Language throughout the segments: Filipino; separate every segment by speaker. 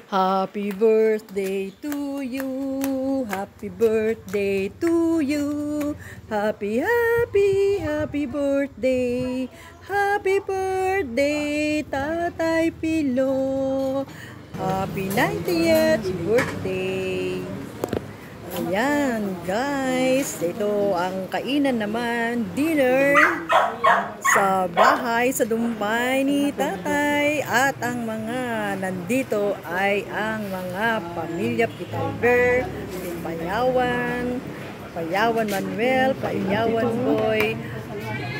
Speaker 1: Happy birthday to you. Happy birthday to you. Happy, happy, happy birthday. Happy birthday, Tatay Pilo. Happy 90th birthday. Ayan, guys. Ito ang kainan naman, dinner sa bahay, sa Dumpay ni Tatay. At ang mga nandito ay ang mga pamilya Pitalber, Payawan, Payawan Manuel, Payawan Boy,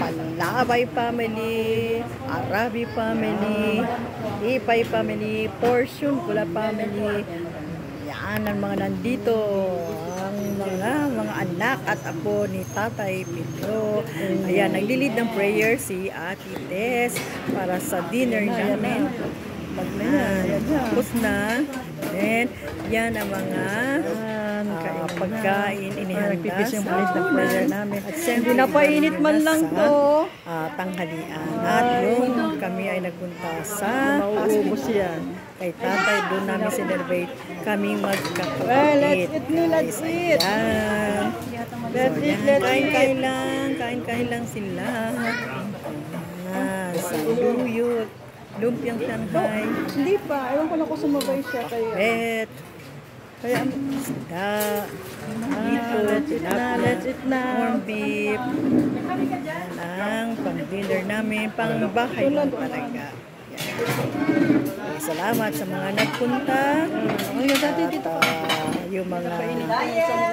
Speaker 1: Palabay family, Arabi family, Ipay family, Portion Kula family. Yan ang mga nandito, ang mga anak at apo ni Tatay Pilo. Ayan, naglilid ng prayer si Ate Tess para sa dinner namin. Tapos na. Then, yan ang mga pagkain inihanda sa prayer namin. At hindi na painit man lang to. Tanghalian. At yung kami ay nagpunta sa hospital kay Tatay, doon namin celebrate kaming magkakapatid. Let's eat. Kain-kain lang sila. Saluyot. Lumpiang Shanghai.
Speaker 2: Hindi pa. Ewan ko na kung sumabay siya.
Speaker 1: Kaya isda. Let's eat na. Corn beef. Ang pang-dinner namin. Pang-bahay lang talaga. Salamat sa mga nagpunta. Yung mga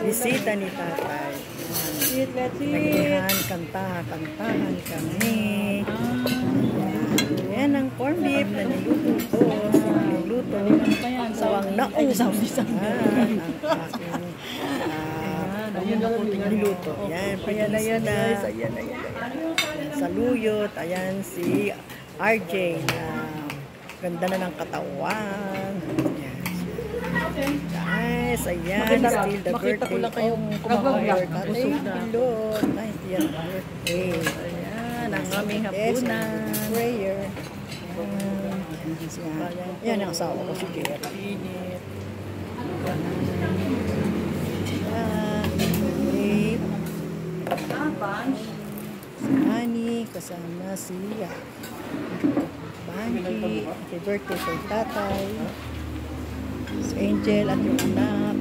Speaker 1: bisita ni Tatay. Nagdihan, kantahan kami. Yan ang corn beef na niluto ko. Niluto. Sawang naong ang aking niluto. Yan, ayan na. Saluyot. Ayan si RJ na ganda na ng katawan. Guys, ayan. Still the birthday of Tatay Pilo. 90th birthday. Ayan, ang aming hapunan. Prayer. Yan ang asawa ko si Jerry. Ani, kasama siya. Banji, happy birthday kay Tatay. Si Angel at yung anak.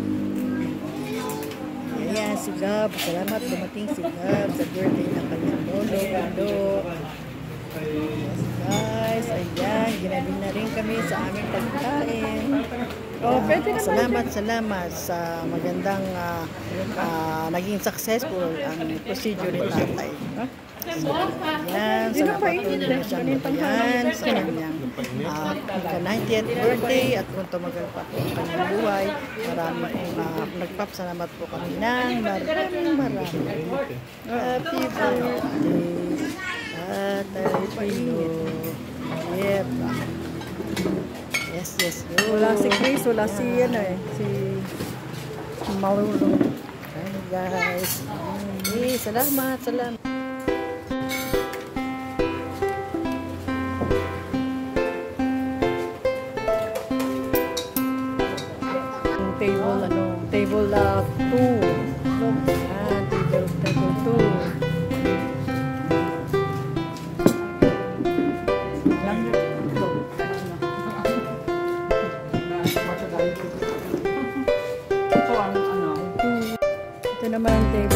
Speaker 1: Ayan, si Gab. Salamat dumating si Gab sa birthday ng kanyang lolo. Yes, guys, ayan, ginabing na rin kami sa aming pagkain. Salamat sa magandang naging successful ang procedure ni Tatay. Yan, salamat po na siyang yan sa kanyang 90th birthday at kung tumagal pa po ang kanyang buhay. Marami pong nagpapasalamat po kami ng marami. Happy birthday, Tatay Pilo. Yep. Yes.
Speaker 2: Wala si Chris, wala si si Mauro.
Speaker 1: Ayan, guys. Salamat.
Speaker 2: Table 2. Table 2. Ito naman ang table